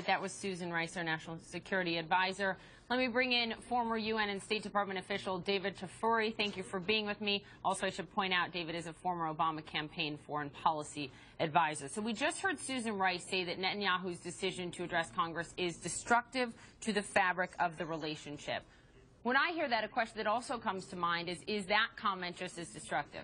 That was Susan Rice, our National Security Advisor. Let me bring in former UN and State Department official David Tafuri. Thank you for being with me. Also, I should point out, David is a former Obama campaign foreign policy advisor. So we just heard Susan Rice say that Netanyahu's decision to address Congress is destructive to the fabric of the relationship. When I hear that, a question that also comes to mind is that comment just as destructive?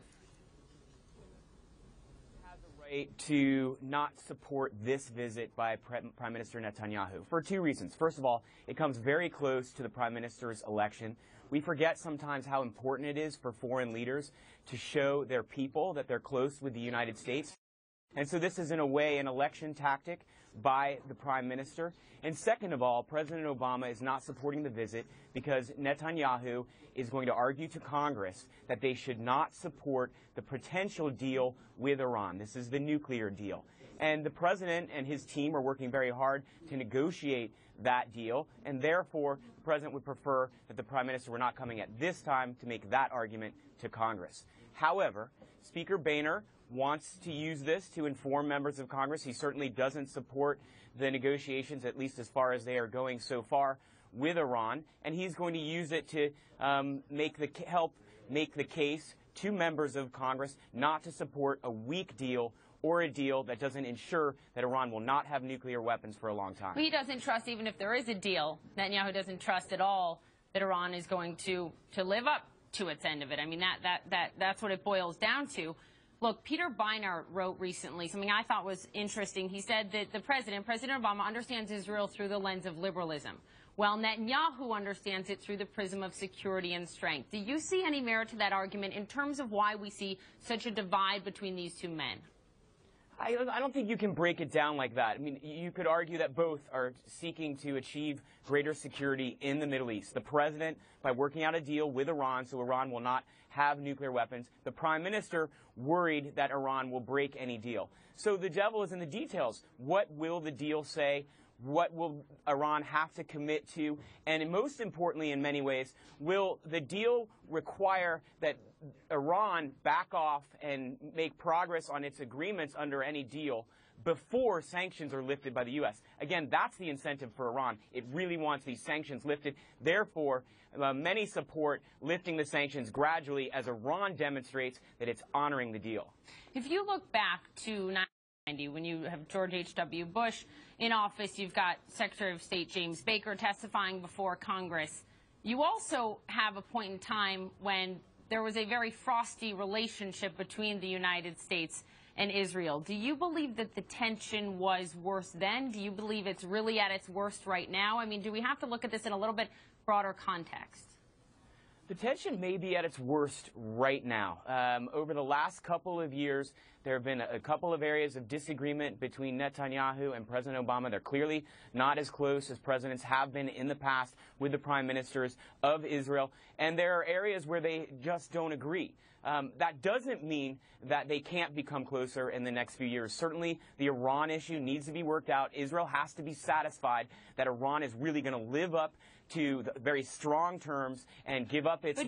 To not support this visit by Prime Minister Netanyahu for two reasons. First of all, it comes very close to the Prime Minister's election. We forget sometimes how important it is for foreign leaders to show their people that they're close with the United States. And so this is, in a way, an election tactic by the Prime Minister. And second of all, President Obama is not supporting the visit because Netanyahu is going to argue to Congress that they should not support the potential deal with Iran. This is the nuclear deal. And the President and his team are working very hard to negotiate that deal, and therefore the President would prefer that the Prime Minister were not coming at this time to make that argument to Congress. However, Speaker Boehner wants to use this to inform members of Congress. He certainly doesn't support the negotiations, at least as far as they are going so far, with Iran, and he's going to use it to help make the case to members of Congress not to support a weak deal or a deal that doesn't ensure that Iran will not have nuclear weapons for a long time. He doesn't trust, even if there is a deal, Netanyahu doesn't trust at all that Iran is going to live up to its end of it. I mean, that's what it boils down to. Look, Peter Beinart wrote recently something I thought was interesting. He said that President Obama, understands Israel through the lens of liberalism, while Netanyahu understands it through the prism of security and strength. Do you see any merit to that argument in terms of why we see such a divide between these two men? I don't think you can break it down like that. I mean, you could argue that both are seeking to achieve greater security in the Middle East. The President, by working out a deal with Iran so Iran will not have nuclear weapons. The Prime Minister worried that Iran will break any deal. So the devil is in the details. What will the deal say? What will Iran have to commit to? And most importantly, in many ways, will the deal require that Iran back off and make progress on its agreements under any deal before sanctions are lifted by the U.S.? Again, that's the incentive for Iran. It really wants these sanctions lifted. Therefore, many support lifting the sanctions gradually as Iran demonstrates that it's honoring the deal. If you look back to when you have George H.W. Bush in office, you've got Secretary of State James Baker testifying before Congress. You also have a point in time when there was a very frosty relationship between the United States and Israel. Do you believe that the tension was worse then? Do you believe it's really at its worst right now? I mean, do we have to look at this in a little bit broader context? The tension may be at its worst right now. Over the last couple of years, there have been a couple of areas of disagreement between Netanyahu and President Obama. They're clearly not as close as presidents have been in the past with the prime ministers of Israel. And there are areas where they just don't agree. That doesn't mean that they can't become closer in the next few years. Certainly, the Iran issue needs to be worked out. Israel has to be satisfied that Iran is really going to live up to the very strong terms and give up its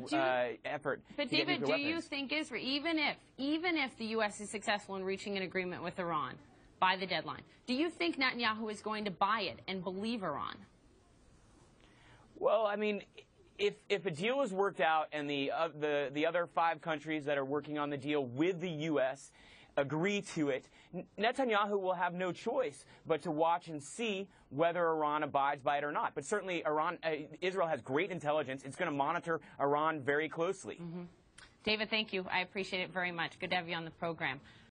effort. But David, do you think Israel, even if the U.S. is successful in reaching an agreement with Iran by the deadline, do you think Netanyahu is going to buy it and believe Iran? Well, I mean, if a deal is worked out and the other 5 countries that are working on the deal with the U.S. agree to it, Netanyahu will have no choice but to watch and see whether Iran abides by it or not. But certainly Israel has great intelligence. It's going to monitor Iran very closely. David, thank you. I appreciate it very much. Good to have you on the program.